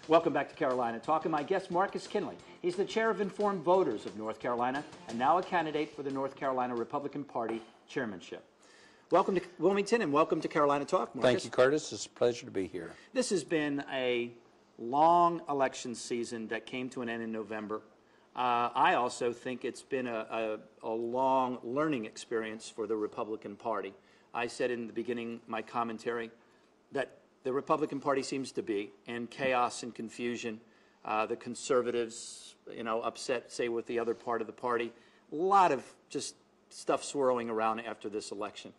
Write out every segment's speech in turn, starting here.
Welcome back to Carolina Talk, and my guest, Marcus Kinley. He's the chair of Informed Voters of North Carolina and now a candidate for the North Carolina Republican Party chairmanship. Welcome to Wilmington and welcome to Carolina Talk, Marcus. Thank you, Curtis. It's a pleasure to be here. This has been a long election season that came to an end in November. I also think it's been a long learning experience for the Republican Party. I said in the beginning my commentary that the Republican Party seems to be in chaos and confusion. The conservatives, upset, say, with the other part of the party. A lot of just stuff swirling around after this election.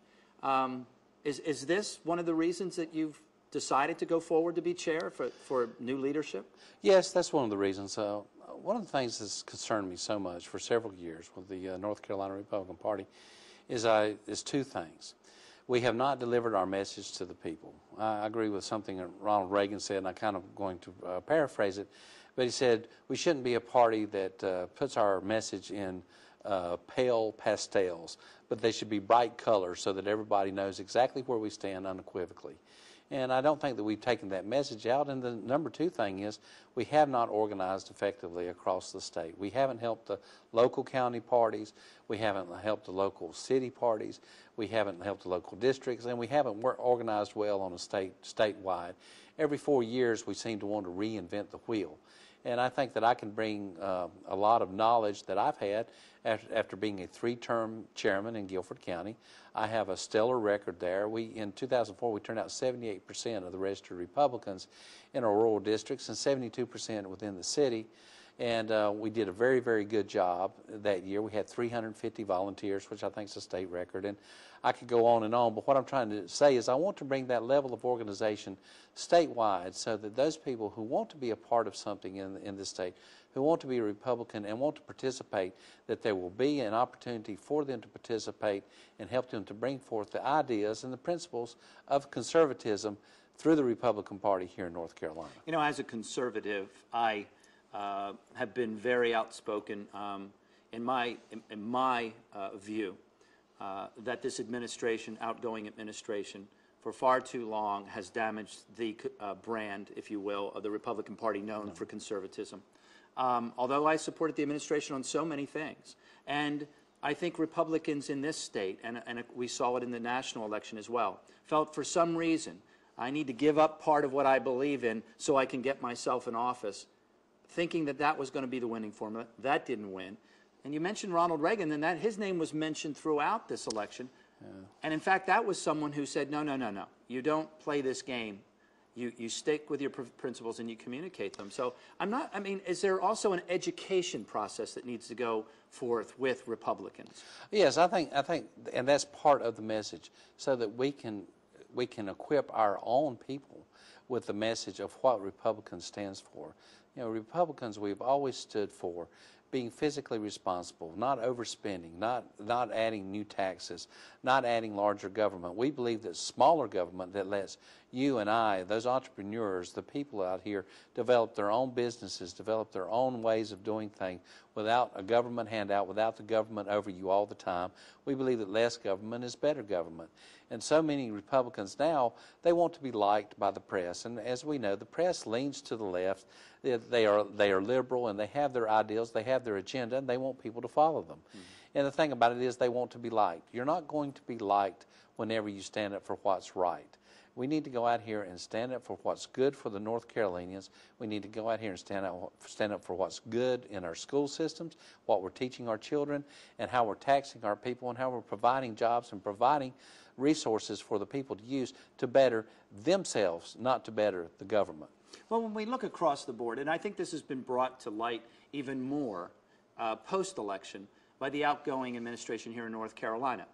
Is this one of the reasons that you've decided to go forward to be chair for new leadership? Yes, that's one of the reasons. One of the things that's concerned me so much for several years with the North Carolina Republican Party is two things. We have not delivered our message to the people. I agree with something that Ronald Reagan said, and I'm kind of going to paraphrase it, but he said we shouldn't be a party that puts our message in pale pastels, but they should be bright colors so that everybody knows exactly where we stand unequivocally. And I don't think that we've taken that message out. And the number two thing is we have not organized effectively across the state. We haven't helped the local county parties. We haven't helped the local city parties. We haven't helped the local districts. And we haven't organized well on a statewide. Every 4 years we seem to want to reinvent the wheel. And I think that I can bring a lot of knowledge that I've had after being a 3-term chairman in Guilford County. I have a stellar record there. In 2004, we turned out 78% of the registered Republicans in our rural districts and 72% within the city. And we did a very, very good job that year. We had 350 volunteers, which I think is a state record. And I could go on and on, but what I'm trying to say is I want to bring that level of organization statewide so that those people who want to be a part of something in this state, who want to be a Republican and want to participate, that there will be an opportunity for them to participate and help them to bring forth the ideas and the principles of conservatism through the Republican Party here in North Carolina. As a conservative, I have been very outspoken in my view that this administration, outgoing administration, for far too long has damaged the brand, if you will, of the Republican Party known for conservatism. Although I supported the administration on so many things. And I think Republicans in this state, and we saw it in the national election as well, felt for some reason I need to give up part of what I believe in so I can get myself in office, thinking that that was going to be the winning formula. That didn't win. And you mentioned Ronald Reagan, and that his name was mentioned throughout this election. Yeah. And in fact, that was someone who said, no, you don't play this game. You stick with your principles and you communicate them. So is there also an education process that needs to go forth with Republicans? Yes, I think, and that's part of the message, so that we can equip our own people with the message of what Republicans stands for. Republicans, we've always stood for being physically responsible, not overspending, not adding new taxes, not adding larger government. We believe that smaller government that lets you and I, those entrepreneurs, the people out here, develop their own businesses, develop their own ways of doing things without a government handout, without the government over you all the time. We believe that less government is better government. And so many Republicans now, they want to be liked by the press. And as we know, the press leans to the left. They are liberal, and they have their ideals, they have their agenda, and they want people to follow them. Mm-hmm. And the thing about it is they want to be liked. You're not going to be liked whenever you stand up for what's right. We need to go out here and stand up for what's good for the North Carolinians. We need to go out here and stand up for what's good in our school systems, what we're teaching our children, and how we're taxing our people, and how we're providing jobs and providing resources for the people to use to better themselves, not to better the government. Well, when we look across the board, and I think this has been brought to light even more post-election by the outgoing administration here in North Carolina.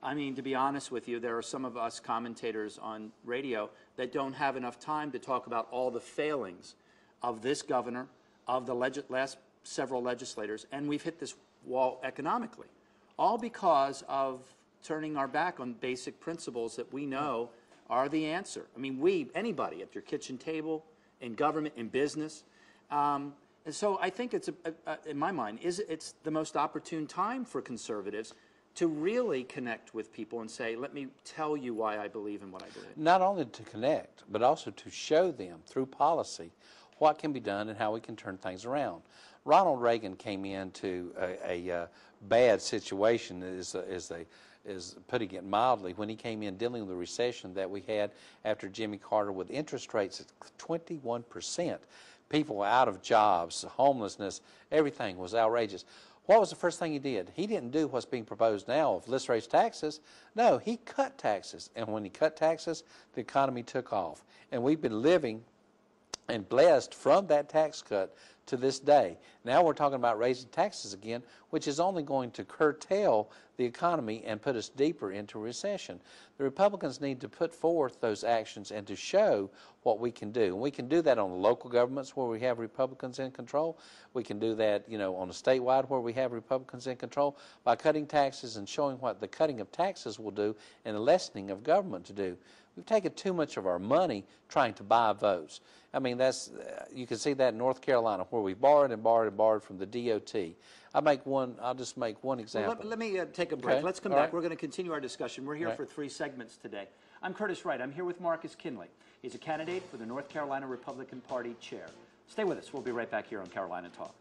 I mean, to be honest with you, there are some of us commentators on radio that don't have enough time to talk about all the failings of this governor, of the last several legislators, and we've hit this wall economically, all because of turning our back on basic principles that we know are the answer. I mean, anybody at your kitchen table, in government, in business. And so I think it's, in my mind, it's the most opportune time for conservatives to really connect with people and say, let me tell you why I believe in what I believe. Not only to connect, but also to show them through policy what can be done and how we can turn things around. Ronald Reagan came into a bad situation, is putting it mildly, when he came in dealing with the recession that we had after Jimmy Carter with interest rates at 21%. People were out of jobs, homelessness, everything was outrageous. What was the first thing he did? He didn't do what's being proposed now of let's raise taxes. No, he cut taxes. And when he cut taxes, the economy took off. And we've been living and blessed from that tax cut to this day. Now we're talking about raising taxes again, which is only going to curtail the economy and put us deeper into recession. The Republicans need to put forth those actions and to show what we can do. And we can do that on the local governments where we have Republicans in control. We can do that, on a statewide where we have Republicans in control by cutting taxes and showing what the cutting of taxes will do and the lessening of government to do. We've taken too much of our money trying to buy votes. I mean, you can see that in North Carolina where we borrowed and borrowed and borrowed from the DOT. I'll just make one example. Well, let me take a break. Okay. Let's come All back. right. We're going to continue our discussion. We're here Right. for 3 segments today. I'm Curtis Wright. I'm here with Marcus Kinley. He's a candidate for the North Carolina Republican Party chair. Stay with us. We'll be right back here on Carolina Talk.